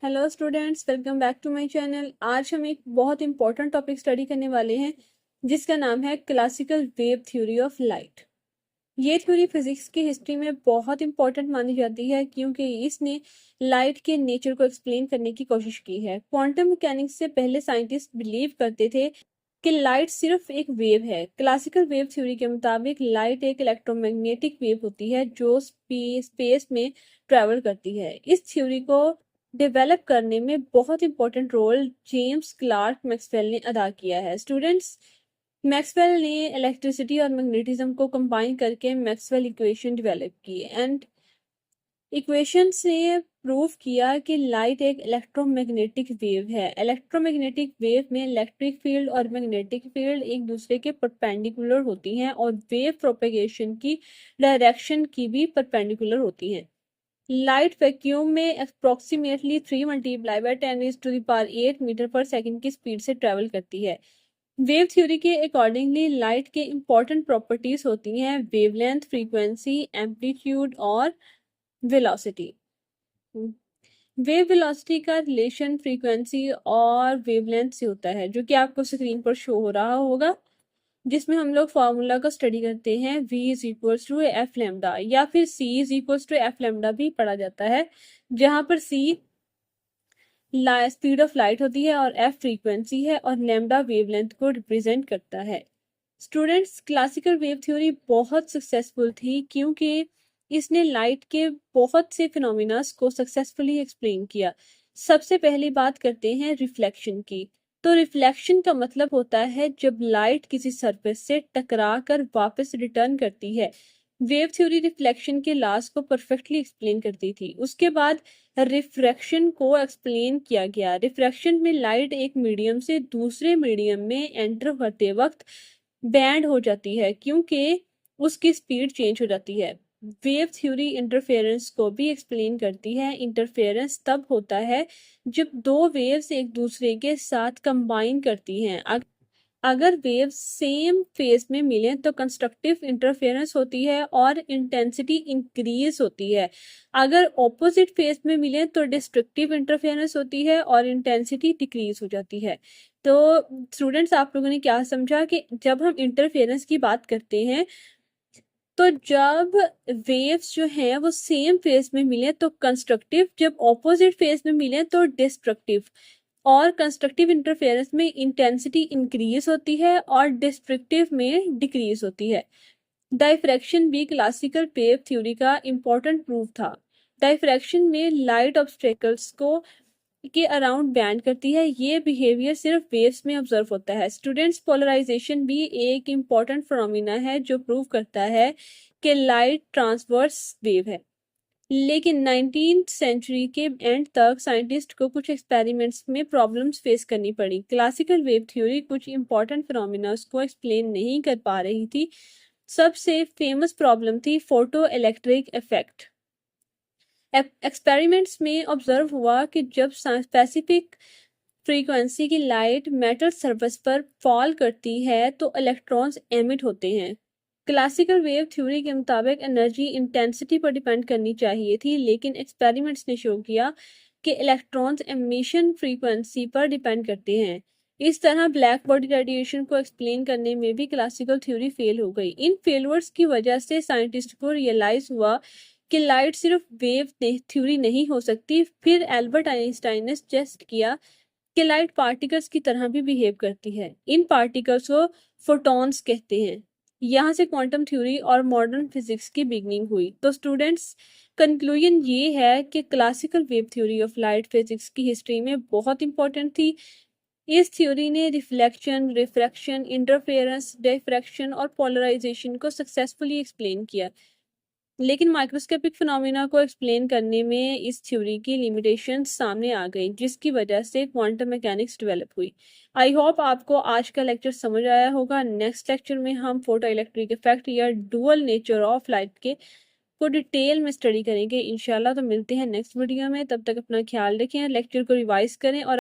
Hello students, welcome back to my channel. आज हम एक बहुत इंपॉर्टेंट टॉपिक स्टडी करने वाले हैं जिसका नाम है classical wave theory of light. ये थ्योरी फिजिक्स की हिस्ट्री में बहुत इंपॉर्टेंट मानी जाती है क्योंकि इसने लाइट के नेचर को एक्सप्लेन करने की कोशिश की है। क्वांटम मैकेनिक्स से पहले साइंटिस्ट बिलीव करते थे कि लाइट सिर्फ एक वेव है। क्लासिकल वेव थ्योरी के मुताबिक लाइट एक इलेक्ट्रोमैग्नेटिक वेव होती है जो स्पेस में ट्रेवल करती है। इस थ्योरी को डेवलप करने में बहुत important role James Clerk Maxwell ने अदा किया है। स्टूडेंट्स, मैक्सवेल ने इलेक्ट्रिसिटी और मैग्नेटिज्म को कंबाइन करके मैक्सवेल इक्वेशन डेवलप की एंड इक्वेशन से प्रूव किया कि लाइट एक इलेक्ट्रोमैग्नेटिक वेव है। इलेक्ट्रोमैग्नेटिक वेव में इलेक्ट्रिक फील्ड और मैग्नेटिक फील्ड एक दूसरे के परपेंडिकुलर होती हैं और वेव प्रोपेगेशन की डायरेक्शन की भी परपेंडिकुलर होती हैं। लाइट वैक्यूम में अप्रोक्सीमेटली 3 मल्टीप्लाई बाय 10⁸ मीटर पर सेकंड की स्पीड से ट्रेवल करती है। वेव थ्योरी के अकॉर्डिंगली लाइट के इंपॉर्टेंट प्रॉपर्टीज होती हैं वेवलेंथ, फ्रीक्वेंसी, एम्पलीट्यूड और वेलोसिटी। वेव वेलोसिटी का रिलेशन फ्रीक्वेंसी और वेवलेंथ से होता है, जो कि आपको स्क्रीन पर शो हो रहा होगा, जिसमें हम लोग फार्मूला का स्टडी करते हैं v is equals to F lambda या फिर c is equals to F lambda भी पढ़ा जाता है, जहां पर c स्पीड ऑफ लाइट होती है और एफ फ्रीक्वेंसी है और लेमडा वेवलेंथ को रिप्रेजेंट करता है। स्टूडेंट्स, क्लासिकल वेव थ्योरी बहुत सक्सेसफुल थी क्योंकि इसने लाइट के बहुत से फिनोमिनास को सक्सेसफुली एक्सप्लेन किया। सबसे पहली बात करते हैं रिफ्लेक्शन की। तो रिफ्लेक्शन का मतलब होता है जब लाइट किसी सरफेस से टकरा कर वापस रिटर्न करती है। वेव थ्योरी रिफ्लेक्शन के लॉस को परफेक्टली एक्सप्लेन करती थी। उसके बाद रिफ्रैक्शन को एक्सप्लेन किया गया। रिफ्रैक्शन में लाइट एक मीडियम से दूसरे मीडियम में एंटर करते वक्त बैंड हो जाती है क्योंकि उसकी स्पीड चेंज हो जाती है। वेव थ्योरी इंटरफेरेंस को भी एक्सप्लेन करती है। इंटरफेरेंस तब होता है जब दो वेव्स एक दूसरे के साथ कंबाइन करती हैं। अगर वेव सेम फेज में मिले तो कंस्ट्रक्टिव इंटरफेरेंस होती है और इंटेंसिटी इंक्रीज होती है। अगर ऑपोजिट फेज में मिले तो डिस्ट्रक्टिव इंटरफेरेंस होती है और इंटेंसिटी डिक्रीज हो जाती है। तो स्टूडेंट्स, आप लोगों ने क्या समझा कि जब हम इंटरफेरेंस की बात करते हैं तो जब वेव्स जो हैं वो सेम फेज में मिले तो कंस्ट्रक्टिव, जब ऑपोजिट फेज में मिले तो डिस्ट्रक्टिव। और कंस्ट्रक्टिव इंटरफेरेंस में इंटेंसिटी इंक्रीज होती है और डिस्ट्रक्टिव में डिक्रीज होती है। डायफ्रैक्शन भी क्लासिकल वेव थ्योरी का इंपॉर्टेंट प्रूफ था। डायफ्रैक्शन में लाइट ऑब्स्टेकल्स को के अराउंड बैंड करती है। ये बिहेवियर सिर्फ वेव्स में ऑब्जर्व होता है। स्टूडेंट्स, पोलराइजेशन भी एक इम्पॉर्टेंट फिनोमिना है जो प्रूव करता है कि लाइट ट्रांसवर्स वेव है। लेकिन 19th सेंचुरी के एंड तक साइंटिस्ट को कुछ एक्सपेरिमेंट्स में प्रॉब्लम्स फेस करनी पड़ी। क्लासिकल वेव थ्योरी कुछ इंपॉर्टेंट फिनोमिना को एक्सप्लेन नहीं कर पा रही थी। सबसे फेमस प्रॉब्लम थी फोटो इलेक्ट्रिक इफेक्ट। एक्सपेरिमेंट्स में ऑब्जर्व हुआ कि जब स्पेसिफिक फ्रीक्वेंसी की लाइट मेटल सरफेस पर फॉल करती है तो इलेक्ट्रॉन्स एमिट होते हैं। क्लासिकल वेव थ्योरी के मुताबिक एनर्जी इंटेंसिटी पर डिपेंड करनी चाहिए थी, लेकिन एक्सपेरिमेंट्स ने शो किया कि इलेक्ट्रॉन्स एमिशन फ्रीक्वेंसी पर डिपेंड करते हैं। इस तरह ब्लैक बॉडी रेडिएशन को एक्सप्लेन करने में भी क्लासिकल थ्योरी फेल हो गई। इन फेलियर्स की वजह से साइंटिस्ट को रियलाइज हुआ कि लाइट सिर्फ वेव थ्योरी नहीं हो सकती। फिर एल्बर्ट आइंस्टाइन ने सजेस्ट किया कि लाइट पार्टिकल्स की तरह भी बिहेव करती है। इन पार्टिकल्स को फोटॉन्स कहते हैं। यहाँ से क्वांटम थ्योरी और मॉडर्न फिजिक्स की बिगनिंग हुई। तो स्टूडेंट्स, कंक्लूजन ये है कि classical wave theory of light physics की हिस्ट्री में बहुत इंपॉर्टेंट थी। इस थ्योरी ने रिफ्लेक्शन, रिफ्रैक्शन, इंटरफेरेंस, डिफ्रैक्शन और पोलराइजेशन को सक्सेसफुली एक्सप्लेन किया। लेकिन माइक्रोस्कोपिक फिनोमिना को एक्सप्लेन करने में इस थ्योरी की लिमिटेशंस सामने आ गई, जिसकी वजह से क्वांटम मैकेनिक्स डेवलप हुई। आई होप आपको आज का लेक्चर समझ आया होगा। नेक्स्ट लेक्चर में हम फोटो इलेक्ट्रिक इफेक्ट या डुअल नेचर ऑफ लाइट के को डिटेल में स्टडी करेंगे इंशाल्लाह। तो मिलते हैं नेक्स्ट वीडियो में, तब तक अपना ख्याल रखें, लेक्चर को रिवाइज करें और